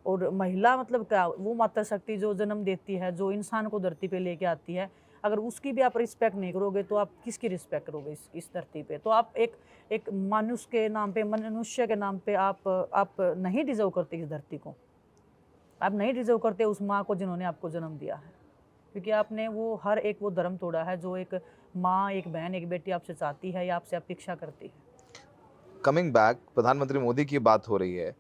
और महिला मतलब क्या, वो माता शक्ति जो जन्म देती है, जो इंसान को धरती पे लेके आती है, अगर उसकी भी आप रिस्पेक्ट नहीं करोगे तो आप किसकी रिस्पेक्ट करोगे इस धरती पे? तो आप एक मनुष्य के नाम पे, मनुष्य के नाम पे आप नहीं डिजर्व करते इस धरती को। आप नहीं डिजर्व करते उस माँ को जिन्होंने आपको जन्म दिया है, क्योंकि आपने वो हर एक वो धर्म तोड़ा है जो एक माँ, एक बहन, एक बेटी आपसे चाहती है या आपसे अपेक्षा करती है। कमिंग बैक, प्रधानमंत्री मोदी की बात हो रही है,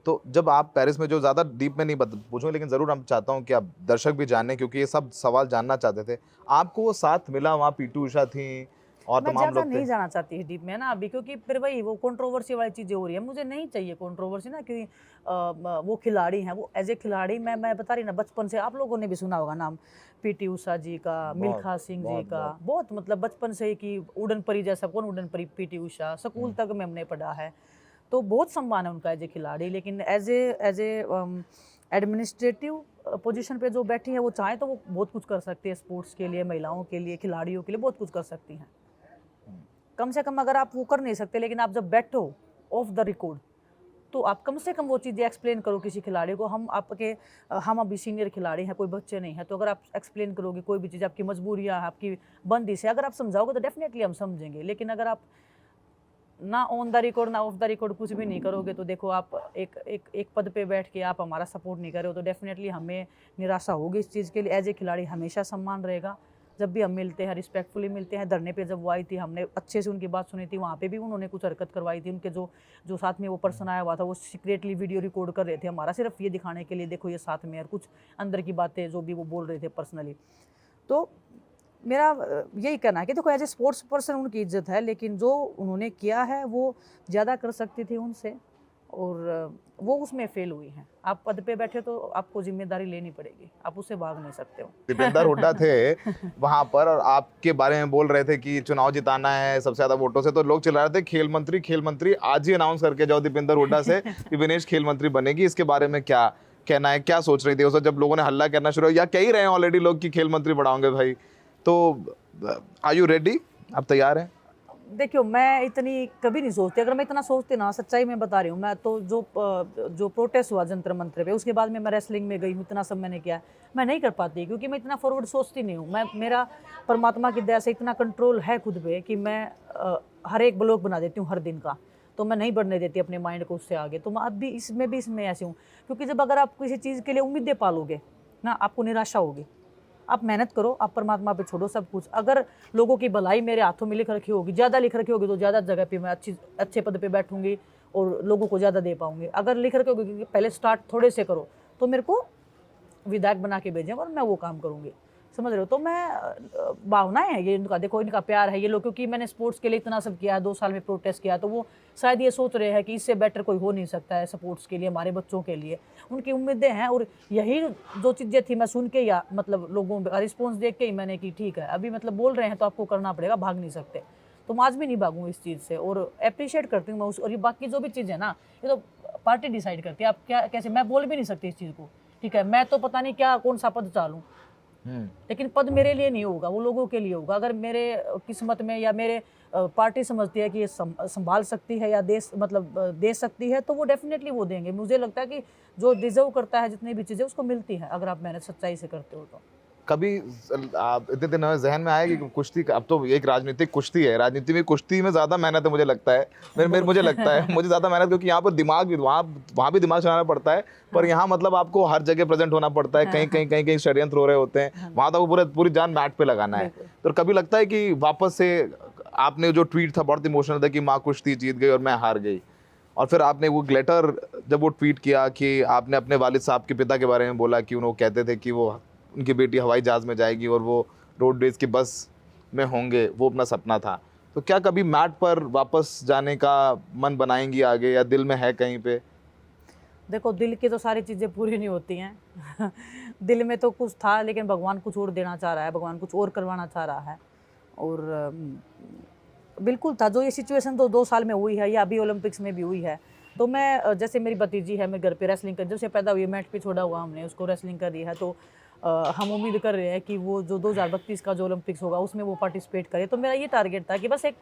तो जब आप पेरिस में, जो ज़्यादा डीप में नहीं पूछूंगा, लेकिन ज़रूर हम चाहता हूँ कि आप दर्शक भी जाने, क्योंकि ये सब सवाल जानना चाहते थे, आपको वो साथ मिला? वहाँ पीटी उषा थी और मैं तमाम ज़्यादा लोग थे। नहीं जाना चाहती डीप में ना अभी, क्योंकि फिर वही वो कंट्रोवर्सी वाली चीज़ें हो रही है। मुझे नहीं चाहिए कंट्रोवर्सी ना, क्योंकि वो खिलाड़ी हैं, वो एज ए खिलाड़ी मैं बता रही ना, बचपन से आप लोगों ने भी सुना होगा नाम पीटी उषा जी का, बहुत मिल्खा सिंह जी बहुत का, बहुत। बहुत मतलब बचपन से ही कि उड़न परी जैसा, कौन उड़न परी, पीटी उषा, स्कूल तक में हमने पढ़ा है, तो बहुत सम्मान है उनका एज ए खिलाड़ी। लेकिन एज ए एडमिनिस्ट्रेटिव पोजीशन पे जो बैठी है, वो चाहे तो वो बहुत कुछ कर सकती है स्पोर्ट्स के लिए, महिलाओं के लिए, खिलाड़ियों के लिए बहुत कुछ कर सकती हैं। कम से कम अगर आप वो कर नहीं सकते, लेकिन आप जब बैठो ऑफ द रिकॉर्ड, तो आप कम से कम वो चीज़ें एक्सप्लेन करो किसी खिलाड़ी को। हम अभी सीनियर खिलाड़ी हैं, कोई बच्चे नहीं हैं, तो अगर आप एक्सप्लेन करोगे कोई भी चीज़, आपकी मजबूरियाँ, आपकी बंदिश है, अगर आप समझाओगे तो डेफिनेटली हम समझेंगे। लेकिन अगर आप ना ऑन द रिकॉर्ड ना ऑफ द रिकॉर्ड कुछ भी नहीं करोगे, तो देखो आप एक पद पे बैठ के आप हमारा सपोर्ट नहीं कर रहे हो, तो डेफिनेटली हमें निराशा होगी इस चीज़ के लिए। एज ए खिलाड़ी हमेशा सम्मान रहेगा, जब भी हम मिलते हैं रिस्पेक्टफुली मिलते हैं। धरने पे जब वो आई थी, हमने अच्छे से उनकी बात सुनी थी, वहाँ पे भी उन्होंने कुछ हरकत करवाई थी। उनके जो साथ में वो पर्सन आया हुआ था, वो सीक्रेटली वीडियो रिकॉर्ड कर रहे थे हमारा, सिर्फ ये दिखाने के लिए देखो ये साथ में, और कुछ अंदर की बातें जो भी वो बोल रहे थे पर्सनली। तो मेरा यही कहना है कि देखो एज ए स्पोर्ट्स पर्सन उनकी इज्जत है, लेकिन जो उन्होंने किया है वो ज़्यादा कर सकती थी उनसे, और वो उसमें फेल हुई हैं। आप पद पे बैठे तो आपको जिम्मेदारी लेनी पड़ेगी, आप उससे भाग नहीं सकते हो। दीपेंद्र हुड्डा थे वहां पर और आपके बारे में बोल रहे थे कि चुनाव जिताना है सबसे ज्यादा वोटों से, तो लोग चिल्ला रहे थे खेल मंत्री, खेल मंत्री। आज ही अनाउंस करके जाओ दीपेंद्र हुड्डा से कि विनेश खेल मंत्री बनेगी। इसके बारे में क्या कहना है, क्या सोच रही थी उस वक्त जब लोगों ने हल्ला करना शुरू, या कह ही रहे हैं ऑलरेडी लोग कि खेल मंत्री बढ़ाओगे भाई, तो आर यू रेडी, आप तैयार हैं? देखियो, मैं इतनी कभी नहीं सोचती। अगर मैं इतना सोचती ना, सच्चाई में बता रही हूँ, मैं तो जो प्रोटेस्ट हुआ जंतर मंत्र पे, उसके बाद में मैं रेसलिंग में गई हूँ, इतना सब मैंने किया, मैं नहीं कर पाती, क्योंकि मैं इतना फॉरवर्ड सोचती नहीं हूँ। मेरा परमात्मा की दया से इतना कंट्रोल है खुद पे कि मैं हर एक ब्लॉक बना देती हूँ हर दिन का, तो मैं नहीं बढ़ने देती अपने माइंड को उससे आगे। तो मैं अब भी इसमें ऐसी हूँ, क्योंकि जब अगर आप किसी चीज़ के लिए उम्मीदें पालोगे ना, आपको निराशा होगी। आप मेहनत करो, आप परमात्मा पे छोड़ो सब कुछ। अगर लोगों की भलाई मेरे हाथों में लिख रखी होगी, ज़्यादा लिख रखी होगी, तो ज़्यादा जगह पे मैं अच्छे पद पे बैठूंगी और लोगों को ज़्यादा दे पाऊंगी। अगर लिख रखी होगी कि पहले स्टार्ट थोड़े से करो, तो मेरे को विधायक बना के भेजें और मैं वो काम करूंगी, समझ रहे हो। तो मैं भावनाएं हैं ये इनका, देखो इनका प्यार है ये लोग, क्योंकि मैंने स्पोर्ट्स के लिए इतना सब किया है, 2 साल में प्रोटेस्ट किया, तो वो शायद ये सोच रहे हैं कि इससे बेटर कोई हो नहीं सकता है स्पोर्ट्स के लिए, हमारे बच्चों के लिए। उनकी उम्मीदें हैं, और यही जो चीज़ें थी मैं सुन के, या मतलब लोगों का रिस्पॉन्स देख के ही मैंने की ठीक है, अभी मतलब बोल रहे हैं तो आपको करना पड़ेगा, भाग नहीं सकते। तो मैं आज भी नहीं भागूँ इस चीज़ से, और अप्रिशिएट करती हूँ मैं उस। और ये बाकी जो भी चीज़ है ना, ये तो पार्टी डिसाइड करती है। आप क्या कैसे, मैं बोल भी नहीं सकती इस चीज़ को, ठीक है। मैं तो पता नहीं क्या कौन सा पद चालूँ, लेकिन पद मेरे लिए नहीं होगा, वो लोगों के लिए होगा। अगर मेरे किस्मत में या मेरे पार्टी समझती है कि ये संभाल सकती है या देश मतलब दे सकती है, तो वो डेफिनेटली वो देंगे। मुझे लगता है कि जो डिजर्व करता है जितनी भी चीज़ें उसको मिलती है, अगर आप मेहनत सच्चाई से करते हो तो। कभी इतने दिन में जहन में आया कि कुश्ती, अब तो एक राजनीतिक कुश्ती है, राजनीति में कुश्ती में ज्यादा मेहनत है मुझे लगता है, मुझे लगता है मुझे ज्यादा मेहनत, क्योंकि यहाँ पर दिमाग भी, वहाँ भी दिमाग चलाना पड़ता है, पर यहाँ मतलब आपको हर जगह प्रेजेंट होना पड़ता है। कहीं षड्यंत्र हो रहे होते हैं, वहाँ तो पूरी जान मैट पे लगाना है। तो कभी लगता है कि वापस से, आपने जो ट्वीट था बहुत इमोशनल था कि माँ कुश्ती जीत गई और मैं हार गई, और फिर आपने वो लेटर जब वो ट्वीट किया कि आपने अपने वालिद साहब के पिता के बारे में बोला कि उन्होंने कहते थे कि वो उनकी बेटी हवाई जहाज़ में जाएगी और वो रोड रेस की बस में होंगे, वो अपना सपना था। तो क्या कभी मैट पर वापस जाने का मन बनाएंगी आगे, या दिल में है कहीं पे? देखो, दिल की तो सारी चीज़ें पूरी नहीं होती हैं दिल में तो कुछ था, लेकिन भगवान कुछ और देना चाह रहा है, भगवान कुछ और करवाना चाह रहा है। और बिल्कुल था, जो ये सिचुएशन तो 2 साल में हुई है, या अभी ओलंपिक्स में भी हुई है। तो मैं, जैसे मेरी भतीजी है, मेरे घर पे रेसलिंग कर, जब से पैदा हुई मैट पे छोड़ा हुआ हमने उसको, रेसलिंग कर रही है। तो हम उम्मीद कर रहे हैं कि वो जो 2032 का जो ओलंपिक्स होगा उसमें वो पार्टिसिपेट करे। तो मेरा ये टारगेट था कि बस एक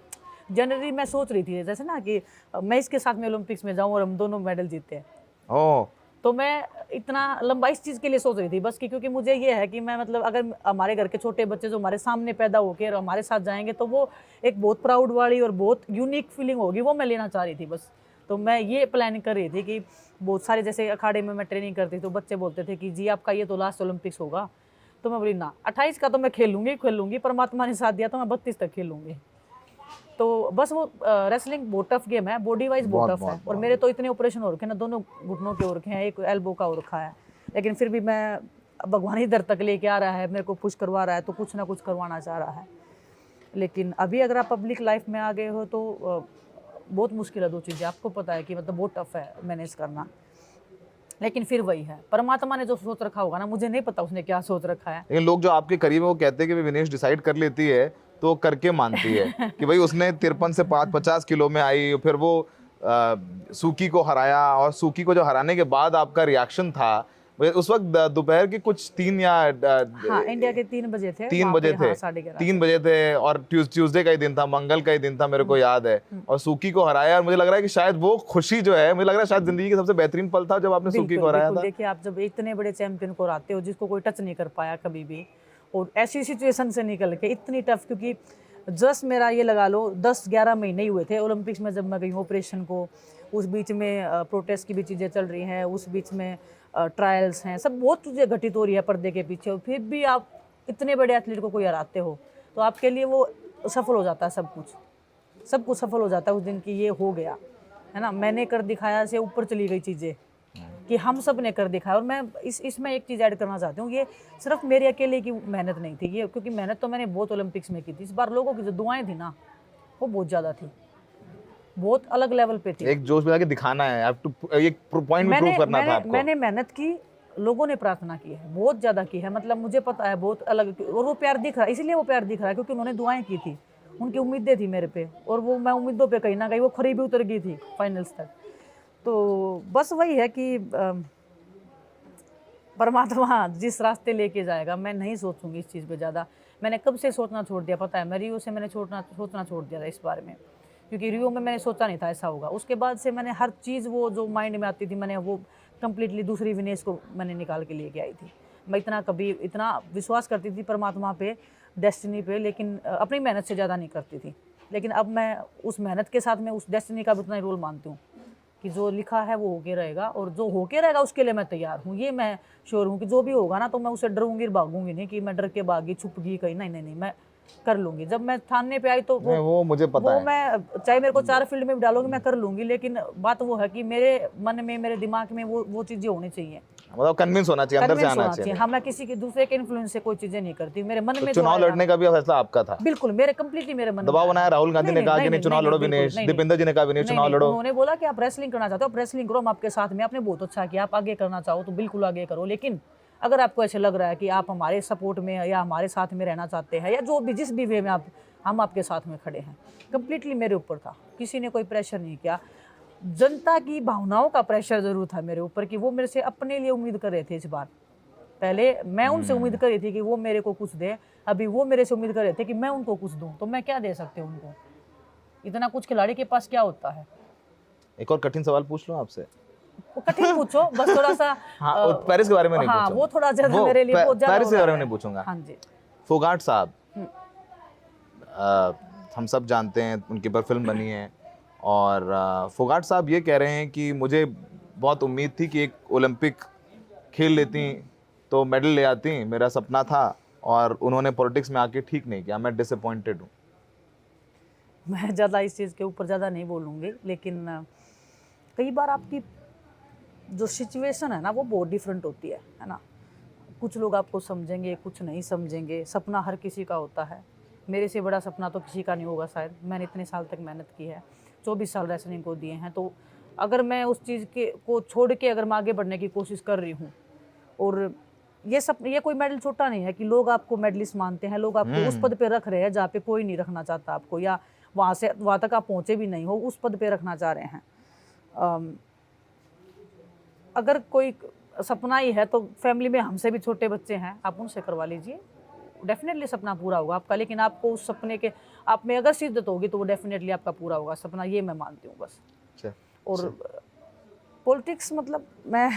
जनरली मैं सोच रही थी जैसे ना कि मैं इसके साथ में ओलंपिक्स में जाऊँ और हम दोनों मेडल जीते हैं। ओह, तो मैं इतना लंबा इस चीज़ के लिए सोच रही थी बस, कि क्योंकि मुझे ये है कि मैं मतलब अगर हमारे घर के छोटे बच्चे जो हमारे सामने पैदा होके और हमारे साथ जाएंगे, तो वो एक बहुत प्राउड वाली और बहुत यूनिक फीलिंग होगी, वो मैं लेना चाह रही थी बस। तो मैं ये प्लानिंग कर रही थी कि बहुत सारे, जैसे अखाड़े में मैं ट्रेनिंग करती थी, तो बच्चे बोलते थे कि जी आपका ये तो लास्ट ओलंपिक्स होगा। तो मैं बोली ना, 28 का तो मैं खेलूंगी, परमात्मा ने साथ दिया तो मैं 32 तक खेलूंगी। तो बस वो रेसलिंग बहुत टफ गेम है, बॉडी वाइज बहुत टफ है। और मेरे तो इतने ऑपरेशन हो रखे हैं ना, दोनों घुटनों के हो रखे हैं, एक एल्बो का हो रखा है, लेकिन फिर भी मैं भगवान ही दर तक लेके आ रहा है, मेरे को पुश करवा रहा है, तो कुछ ना कुछ करवाना चाह रहा है। लेकिन अभी अगर आप पब्लिक लाइफ में आ गए हो तो बहुत मुश्किल है, दो चीज़ें आपको पता है कि मतलब बहुत टफ है मैनेज करना। लेकिन फिर वही है, परमात्मा ने जो सोच रखा होगा ना, मुझे नहीं पता उसने क्या सोच रखा है। लेकिन लोग जो आपके करीब है वो कहते हैं कि विनेश डिसाइड कर लेती है तो वो करके मानती है कि भाई उसने 53 से 50 किलो में आई, फिर वो सूकी को हराया, और सूकी को जो हराने के बाद आपका रिएक्शन था उस वक्त दोपहर के कुछ 3 या हाँ, इंडिया के 3 बजे थे, 3 वहाँ बजे पे, थे, हाँ, 11:30 3 बजे थे, और ट्यूसडे का ही दिन था, मंगल का ही दिन था, मेरे को याद है। और सूकी को हराया, और मुझे लग रहा है कि शायद वो खुशी जो है, मुझे लग रहा है शायद जिंदगी का सबसे बेहतरीन पल था जब आपने सूकी को हराया था। देखिए, आप जब इतने बड़े चैंपियन को हराते हो जिसको कोई टच नहीं कर पाया कभी भी, और ऐसी सिचुएशन से निकल के इतनी टफ, क्योंकि जस्ट मेरा ये लगा लो 10-11 महीने ही हुए थे ओलंपिक्स में जब मैं गई ऑपरेशन को, उस बीच में प्रोटेस्ट की भी चीज़ें चल रही हैं, उस बीच में ट्रायल्स हैं, सब बहुत चीज़ें घटित हो रही है पर्दे के पीछे, और फिर भी आप इतने बड़े एथलीट को कोई हराते हो तो आपके लिए वो सफल हो जाता है, सब कुछ सफल हो जाता है उस दिन की ये हो गया है ना, मैंने कर दिखाया से ऊपर चली गई चीज़ें कि हम सब ने कर दिखाया। और मैं इसमें एक चीज़ ऐड करना चाहती हूँ, ये सिर्फ मेरे अकेले की मेहनत नहीं थी ये, क्योंकि मेहनत तो मैंने बहुत ओलंपिक्स में की थी, इस बार लोगों की जो दुआएं थी ना वो बहुत ज़्यादा थी, बहुत अलग लेवल पे थी। एक जोश में आके दिखाना है, एक पॉइंट में प्रूव करना था आपको। मैंने मेहनत की, लोगों ने प्रार्थना की है, बहुत ज़्यादा की है, मतलब मुझे पता है बहुत अलग, और वो प्यार दिख रहा है, इसीलिए वो प्यार दिख रहा है क्योंकि उन्होंने दुआएं की थी, उनकी उम्मीदें थी मेरे पे, और वो मैं उम्मीदों पे कहीं ना कहीं वो खरी भी उतर गई थी फाइनल्स तक। तो बस वही है कि परमात्मा जिस रास्ते लेके जाएगा, मैं नहीं सोचूंगी इस चीज़ पे ज़्यादा। मैंने कब से सोचना छोड़ दिया पता है, मैं रियो से मैंने सोचना छोड़ दिया था इस बारे में, क्योंकि रियो में मैंने सोचा नहीं था ऐसा होगा। उसके बाद से मैंने हर चीज़ वो जो माइंड में आती थी, मैंने वो कम्प्लीटली दूसरी विनेश को मैंने निकाल के लेके आई थी। मैं इतना विश्वास करती थी परमात्मा पे, डेस्टिनी पे, लेकिन अपनी मेहनत से ज़्यादा नहीं करती थी। लेकिन अब मैं उस मेहनत के साथ में उस डेस्टिनी का भी उतना ही रोल मानती हूँ कि जो लिखा है वो होके रहेगा, और जो होके रहेगा उसके लिए मैं तैयार हूँ, ये मैं श्योर हूँ कि जो भी होगा ना, तो मैं उसे डरूंगी भागूंगी नहीं कि मैं डर के भागी छुप गई कहीं, नहीं, मैं कर लूंगी। जब मैं थाने पे आई तो वो मुझे पता है, मैं चाहे मेरे को 4 फील्ड में भी डालोगे मैं कर लूंगी, लेकिन बात वो है कि मेरे मन में, मेरे दिमाग में वो चीज़ें होनी चाहिए, मतलब कन्विंस होना चाहिए, अंदर से आना चाहिए। हाँ, मैं किसी के दूसरे के इन्फ्लुएंस से कोई चीज़ें नहीं करती, मेरे मन में चुनाव लड़ने का भी फैसला आपका था? बिल्कुल, मेरे कंप्लीटली मेरे मन में दबाव बनाया, राहुल गांधी ने कहा कि नहीं चुनाव लड़ो विनेश, दीपेंद्र जी ने कहा विनेश चुनाव लड़ो। उन्होंने बोला कि आप रेसलिंग करना चाहते हो, आप रेसलिंग करो, हम आपके साथ में, आपने बहुत अच्छा किया, आप आगे करना चाहो तो बिल्कुल आगे करो, लेकिन अगर आपको ऐसे लग रहा है कि आप हमारे सपोर्ट में या हमारे साथ में रहना चाहते हैं, या जो भी जिस भी वे में हम आपके साथ में खड़े हैं, कंप्लीटली मेरे ऊपर था, किसी ने कोई प्रेशर नहीं किया। जनता की भावनाओं का प्रेशर जरूर था मेरे ऊपर कि वो मेरे से अपने लिए उम्मीद कर रहे थे इस बार। पहले मैं उनसे उम्मीद कर रही थी कि वो मेरे को कुछ दे, अभी वो मेरे से उम्मीद कर रहे थे कि मैं उनको कुछ दूं, तो मैं क्या दे सकते हूँ उनको, इतना कुछ खिलाड़ी के पास क्या होता है। एक और कठिन सवाल पूछ लूं आपसे? वो कठिन पूछो, बस थोड़ा सा हाँ, पेरिस के बारे में नहीं हाँ, पूछूंगा, वो थोड़ा ज्यादा मेरे लिए बहुत ज्यादा पेरिस के बारे में नहीं पूछूंगा। हाँ जी, फोगाट साहब, हम सब जानते हैं उनके ऊपर फिल्म बनी है, और फोगाट साहब ये कह रहे हैं कि मुझे बहुत उम्मीद थी कि एक ओलंपिक खेल लेती तो मेडल ले आती, मेरा सपना था, और उन्होंने पॉलिटिक्स में आके ठीक नहीं किया, मैं डिसअपॉइंटेड हूँ। मैं ज़्यादा इस चीज़ के ऊपर ज़्यादा नहीं बोलूँगी, लेकिन कई बार आपकी जो सिचुएशन है ना वो बहुत डिफरेंट होती है ना। कुछ लोग आपको समझेंगे, कुछ नहीं समझेंगे, सपना हर किसी का होता है, मेरे से बड़ा सपना तो किसी का नहीं होगा शायद। मैंने इतने साल तक मेहनत की है, 24 साल रेसलिंग को दिए हैं, तो अगर मैं उस चीज़ को छोड़ के अगर मैं आगे बढ़ने की कोशिश कर रही हूँ, और ये कोई मेडल छोटा नहीं है कि लोग आपको मेडलिस्ट मानते हैं, लोग आपको उस पद पे रख रहे हैं जहाँ पे कोई नहीं रखना चाहता आपको, या वहाँ तक आप पहुँचे भी नहीं हो, उस पद पे रखना चाह रहे हैं। अगर कोई सपना ही है तो फैमिली में हमसे भी छोटे बच्चे हैं, आप उनसे करवा लीजिए, डेफिनेटली सपना पूरा होगा आपका। लेकिन आपको उस सपने के आप में अगर शिद्दत होगी तो वो डेफिनेटली आपका पूरा होगा सपना, ये मैं मानती हूँ बस। और पॉलिटिक्स मतलब मैं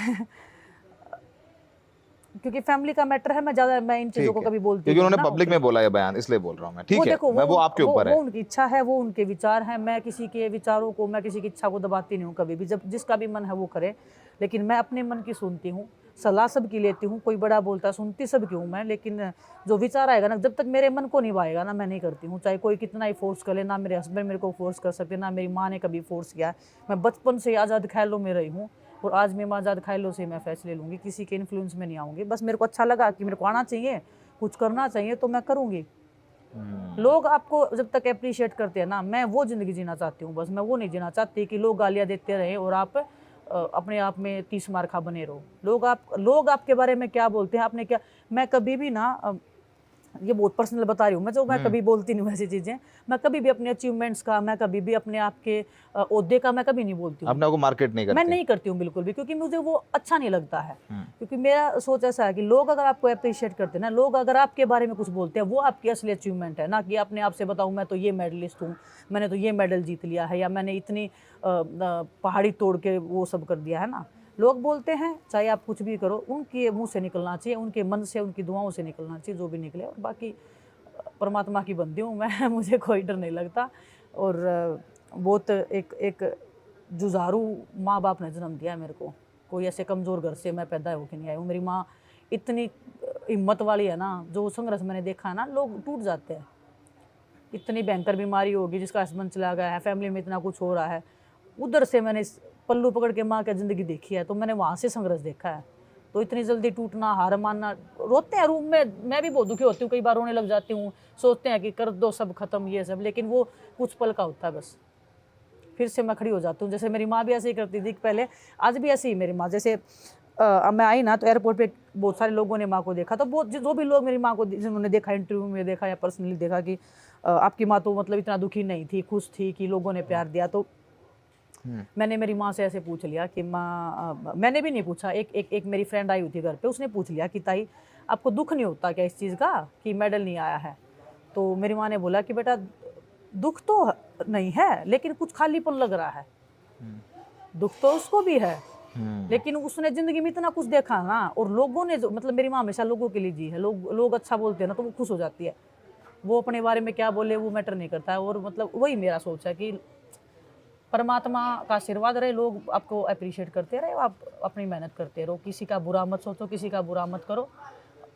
क्योंकि फैमिली का मैटर है, मैं इन चीज़ों को कभी बोलती क्योंकि उन्होंने पब्लिक में बोला है बयान, इसलिए बोल रहा हूँ मैं। ठीक है, मैं वो आपके ऊपर है, वो उनकी इच्छा है, वो उनके विचार हैं, मैं किसी के विचारों को, मैं किसी की इच्छा को दबाती नहीं हूँ कभी भी, जब जिसका भी मन है वो करे, लेकिन मैं अपने मन की सुनती हूँ। सलाह सबकी लेती हूँ, कोई बड़ा बोलता है सुनती सबकी हूँ मैं, लेकिन जो विचार आएगा ना, जब तक मेरे मन को नहीं भाएगा ना, मैं नहीं करती हूँ। चाहे कोई कितना ही फोर्स कर ले, ना मेरे हस्बैंड मेरे को फोर्स कर सकते, ना मेरी माँ ने कभी फोर्स किया है। मैं बचपन से आज़ाद ख्यालों में रही हूँ और आज मैं आज़ाद ख्यालों से मैं फैसले लूँगी, किसी के इन्फ्लुएंस में नहीं आऊँगी। बस मेरे को अच्छा लगा कि मेरे को आना चाहिए, कुछ करना चाहिए, तो मैं करूँगी। लोग आपको जब तक अप्रिशिएट करते हैं ना, मैं वो ज़िंदगी जीना चाहती हूँ। बस मैं वो नहीं जीना चाहती कि लोग गालियाँ देते रहें और आप अपने आप में 30 मार खा बने रहो। लोग आपके बारे में क्या बोलते हैं, आपने क्या, मैं कभी भी ना ये बहुत पर्सनल बता रही हूँ मैं कभी बोलती नहीं हूँ ऐसी चीज़ें। मैं कभी भी अपने अचीवमेंट्स का, मैं कभी भी अपने आप के ओहदे का मैं कभी नहीं बोलती हूँ। अपने को मार्केट नहीं करते? मैं नहीं करती हूँ बिल्कुल भी, क्योंकि मुझे वो अच्छा नहीं लगता है। क्योंकि मेरा सोच ऐसा है कि लोग अगर आपको अप्रिशिएट करते हैं ना, लोग अगर आपके बारे में कुछ बोलते हैं, वो आपकी असली अचीवमेंट है ना, कि अपने आप से बताऊँ मैं तो ये मेडलिस्ट हूँ, मैंने तो ये मेडल जीत लिया है, या मैंने इतनी पहाड़ी तोड़ के वो सब कर दिया है ना। लोग बोलते हैं, चाहे आप कुछ भी करो, उनके मुंह से निकलना चाहिए, उनके मन से, उनकी दुआओं से निकलना चाहिए, जो भी निकले। और बाकी परमात्मा की बंदी हूँ मैं, मुझे कोई डर नहीं लगता। और बहुत एक जुझारू माँ बाप ने जन्म दिया है मेरे को। कोई ऐसे कमज़ोर घर से मैं पैदा होकर नहीं आई हूँ। मेरी माँ इतनी हिम्मत वाली है ना, जो संघर्ष मैंने देखा है ना, लोग टूट जाते हैं। इतनी भयंकर बीमारी होगी, जिसका हस्बैंड चला गया है, फैमिली में इतना कुछ हो रहा है, उधर से मैंने पल्लू पकड़ के माँ की ज़िंदगी देखी है, तो मैंने वहाँ से संघर्ष देखा है। तो इतनी जल्दी टूटना, हार मानना, रोते हैं रूम में, मैं भी बहुत दुखी होती हूँ, कई बार रोने लग जाती हूँ, सोचते हैं कि कर दो सब खत्म ये सब, लेकिन वो कुछ पल का होता है बस, फिर से मैं खड़ी हो जाती हूँ। जैसे मेरी माँ भी ऐसे ही करती थी पहले, आज भी ऐसी ही मेरी माँ। जैसे अब मैं आई ना, तो एयरपोर्ट पे बहुत सारे लोगों ने माँ को देखा, तो बहुत जो भी लोग मेरी माँ को जिन्होंने देखा, इंटरव्यू में देखा या पर्सनली देखा, कि आपकी माँ तो मतलब इतना दुखी नहीं थी, खुश थी, कि लोगों ने प्यार दिया। तो मैंने मेरी माँ से ऐसे पूछ लिया कि माँ, मैंने भी नहीं पूछा, एक मेरी फ्रेंड आई हुई थी घर पे, उसने पूछ लिया कि ताई आपको दुख नहीं होता क्या इस चीज़ का कि मेडल नहीं आया है? तो मेरी माँ ने बोला कि बेटा दुख तो नहीं है, लेकिन कुछ खालीपन लग रहा है। दुख तो उसको भी है, लेकिन उसने ज़िंदगी में इतना कुछ देखा ना, और लोगों ने जो, मतलब मेरी माँ हमेशा लोगों के लिए जी है। लोग अच्छा बोलते हैं ना, तो वो खुश हो जाती है। वो अपने बारे में क्या बोले वो मैटर नहीं करता है। और मतलब वही मेरा सोच है कि परमात्मा का आशीर्वाद रहे, लोग आपको अप्रिशिएट करते रहे, आप अपनी मेहनत करते रहो, किसी का बुरा मत सोचो, किसी का बुरा मत करो,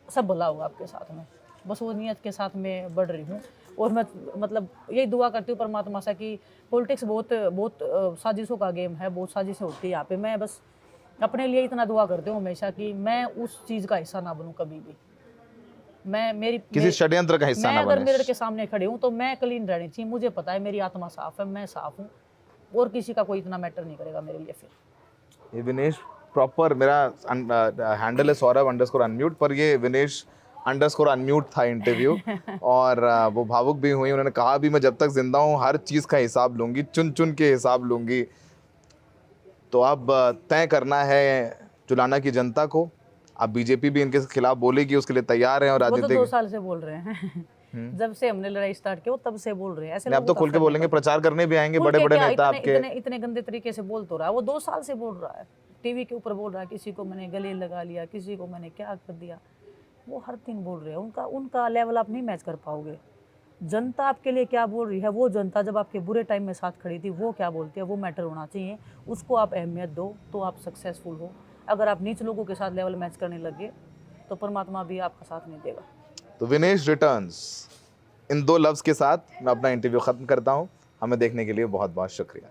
सब भला होगा आपके साथ में। बस वो नियत के साथ में बढ़ रही हूँ। और मैं मतलब यही दुआ करती हूँ परमात्मा से कि पॉलिटिक्स बहुत साजिशों का गेम है, बहुत साजिशें होती है यहाँ पे। मैं बस अपने लिए इतना दुआ करती हूँ हमेशा कि मैं उस चीज़ का हिस्सा ना बनूँ कभी भी। किसी षड्यंत्र का हिस्सा ना मैं अगर बने। मिरर के सामने खड़ी हूँ तो मैं क्लीन रहनी चाहिए। मुझे पता है मेरी आत्मा साफ है, मैं साफ हूँ, और किसी का कोई इतना मैटर नहीं करेगा मेरे लिए। फिर ये विनेश प्रॉपर, मेरा हैंडल है सौरभ_अनम्यूट, पर ये विनेश _अनम्यूट था इंटरव्यू। और वो भावुक भी हुई, उन्होंने कहा भी मैं जब तक जिंदा हूँ हर चीज़ का हिसाब लूँगी, चुन चुन के हिसाब लूँगी। तो अब तय करना है जुलाना की जनता को। अब बीजेपी भी इनके खिलाफ बोलेगी, उसके लिए तैयार है। और वो तो आदित्य 2 साल से बोल रहे हैं जब से हमने लड़ाई स्टार्ट की वो तब से बोल रहे हैं। ऐसे अब तो खुल के बोलेंगे, प्रचार करने भी आएंगे, बड़े बड़े नेता आपके। इतने गंदे तरीके से बोल तो रहा है, वो 2 साल से बोल रहा है, टीवी के ऊपर बोल रहा है, किसी को मैंने गले लगा लिया, किसी को मैंने क्या कर दिया, वो हर दिन बोल रहे हैं। उनका लेवल आप नहीं मैच कर पाओगे। जनता आपके लिए क्या बोल रही है, वो जनता जब आपके बुरे टाइम में साथ खड़ी थी, वो क्या बोलती है, वो मैटर होना चाहिए, उसको आप अहमियत दो, तो आप सक्सेसफुल हो। अगर आप नीच लोगों के साथ लेवल मैच करने लगे तो परमात्मा भी आपका साथ नहीं देगा। तो विनेश रिटर्न्स, इन 2 लफ्ज़ के साथ मैं अपना इंटरव्यू ख़त्म करता हूँ। हमें देखने के लिए बहुत बहुत शुक्रिया।